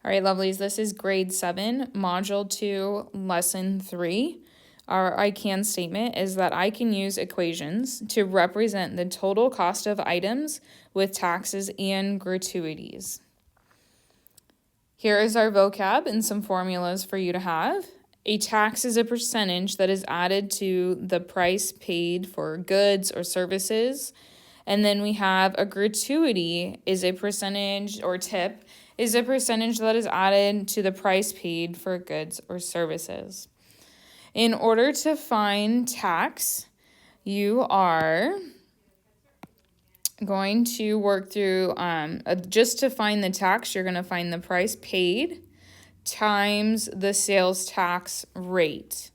All right, lovelies, this is grade 7, module 2, lesson 3. Our I can statement is that I can use equations to represent the total cost of items with taxes and gratuities. Here is our vocab and some formulas for you to have. A tax is a percentage that is added to the price paid for goods or services. And then we have a gratuity is a percentage, or tip is a percentage that is added to the price paid for goods or services. In order to find tax, you are going to work through, just to find the tax, you're going to find the price paid times the sales tax rate.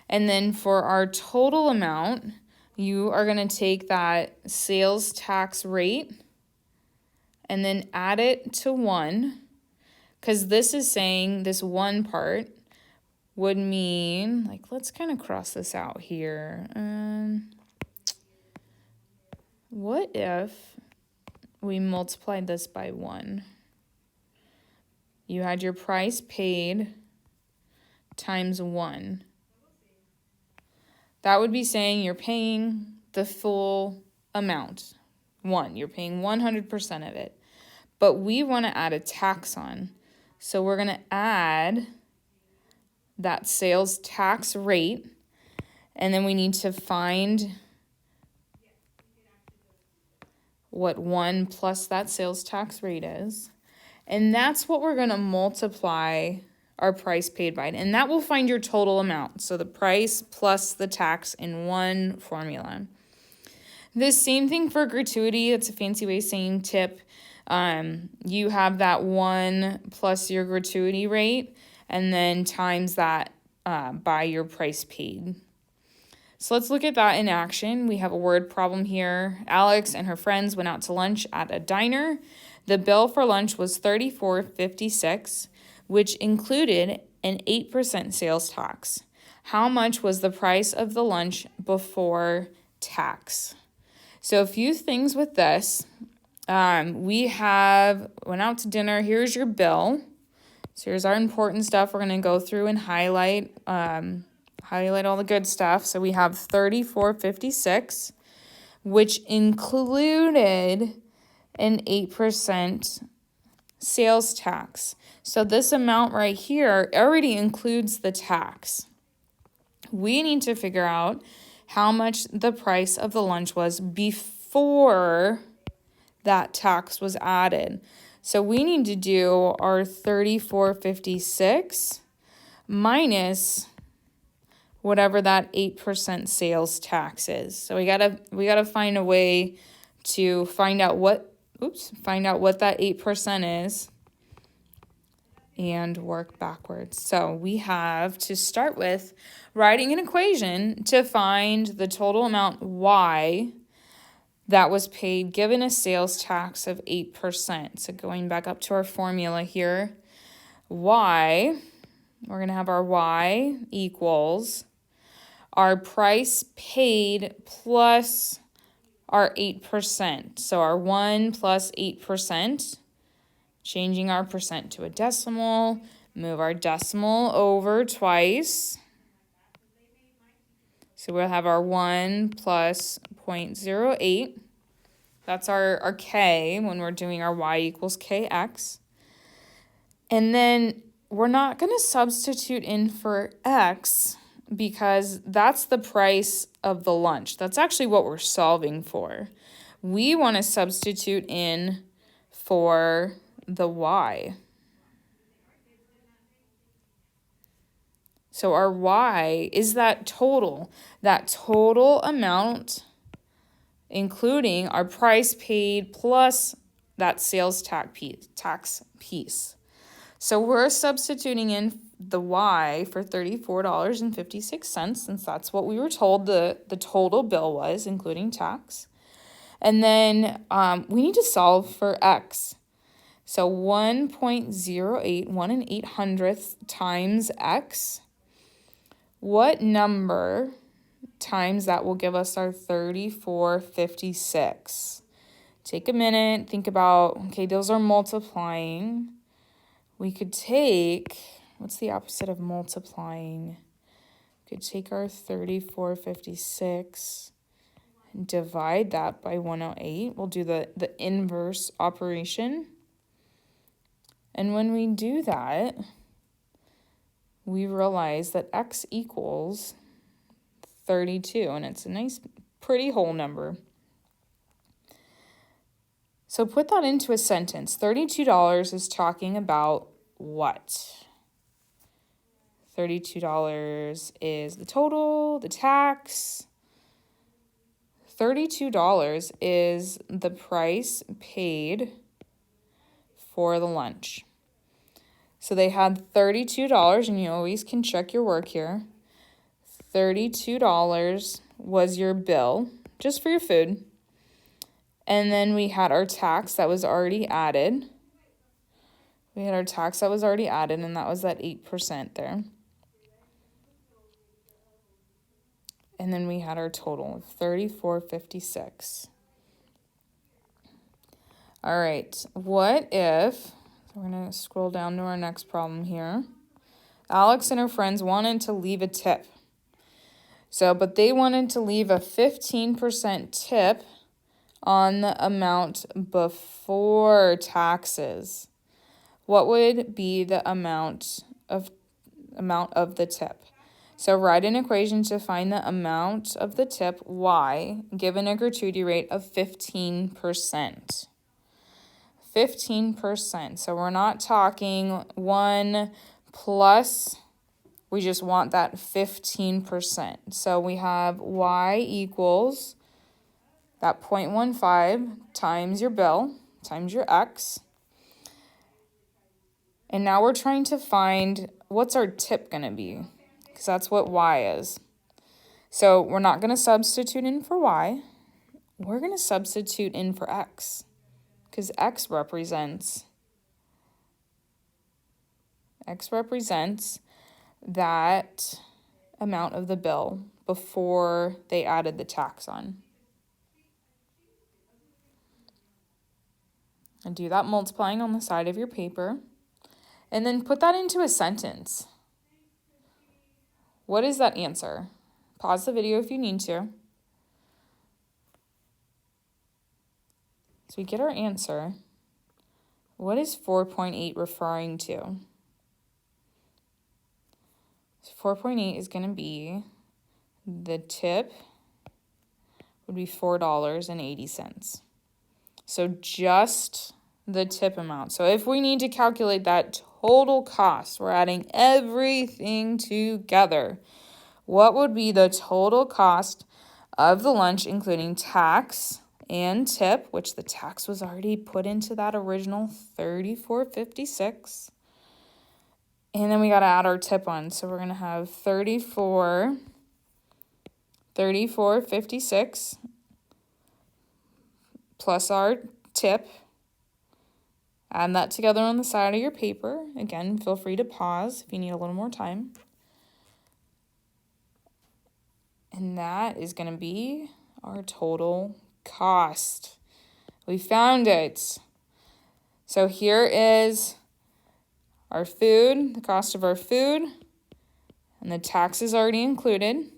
And then for our total amount, you are going to take that sales tax rate and then add it to 1, because this is saying this one part would mean, like, let's kind of cross this out here. What if we multiplied this by 1? You had your price paid times 1. That would be saying you're paying the full amount. 1, you're paying 100% of it. But we want to add a tax on. So we're going to add that sales tax rate, and then we need to find what 1 plus that sales tax rate is. And that's what we're going to multiply our price paid by. And that will find your total amount. So the price plus the tax in one formula. The same thing for gratuity. It's a fancy way of saying tip. You have that 1 plus your gratuity rate and then times that by your price paid. So let's look at that in action. We have a word problem here. Alex and her friends went out to lunch at a diner. The bill for lunch was $34.56, which included an 8% sales tax. How much was the price of the lunch before tax? So a few things with this. We went out to dinner. Here's your bill. So here's our important stuff. We're going to go through and highlight all the good stuff. So we have $34.56, which included an 8% sales tax. So this amount right here already includes the tax. We need to figure out how much the price of the lunch was before that tax was added. So we need to do our $34.56 minus whatever that 8% sales tax is. So we gotta find a way to find out what that 8% is and work backwards. So we have to start with writing an equation to find the total amount Y that was paid given a sales tax of 8%. So going back up to our formula here, Y, we're going to have our Y equals our price paid plus our 8%. So our 1 plus 8%, changing our percent to a decimal, move our decimal over twice. So we'll have our 1 plus 0.08. That's our K when we're doing our Y equals KX. And then we're not going to substitute in for X because that's the price of the lunch. That's actually what we're solving for. We want to substitute in for the Y. So our Y is that total amount, including our price paid plus that sales tax piece. So we're substituting in the Y for $34.56, since that's what we were told the total bill was, including tax. And then we need to solve for X. So 1.08, 1 800th times X. What number times that will give us our $34.56? Take a minute, think about, okay, those are multiplying. we could take, what's the opposite of multiplying? We could take our 34.56 and divide that by 108. We'll do the inverse operation. And when we do that, we realize that x equals 32, and it's a nice, pretty whole number. So put that into a sentence. $32 is talking about what? $32 is the total, the tax. $32 is the price paid for the lunch. So they had $32, and you always can check your work here. $32 was your bill, just for your food. And then we had our tax that was already added. And that was that 8% there. And then we had our total of $34.56. All right, what if, so we're going to scroll down to our next problem here. Alex and her friends wanted to leave a tip. But they wanted to leave a 15% tip on the amount before taxes. What would be the amount of the tip? So write an equation to find the amount of the tip, y, given a gratuity rate of 15%. 15%. So we're not talking 1 plus, we just want that 15%. So we have y equals that 0.15 times your bill, times your x. And now we're trying to find what's our tip going to be, because that's what y is. So we're not going to substitute in for y. We're going to substitute in for x, because x represents that amount of the bill before they added the tax on. And do that multiplying on the side of your paper. And then put that into a sentence. What is that answer? Pause the video if you need to. So we get our answer. What is 4.8 referring to? So 4.8 is going to be, the tip would be $4.80. So just the tip amount. So if we need to calculate that total cost, we're adding everything together. What would be the total cost of the lunch, including tax and tip, which the tax was already put into that original $34.56. And then we got to add our tip on. So we're going to have $34.56 plus our tip. Add that together on the side of your paper. Again, feel free to pause if you need a little more time. And that is going to be our total cost. We found it. So here is our food, the cost of our food, and the tax is already included,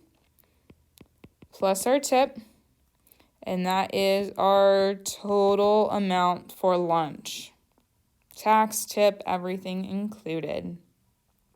plus our tip, and that is our total amount for lunch. Tax, tip, everything included.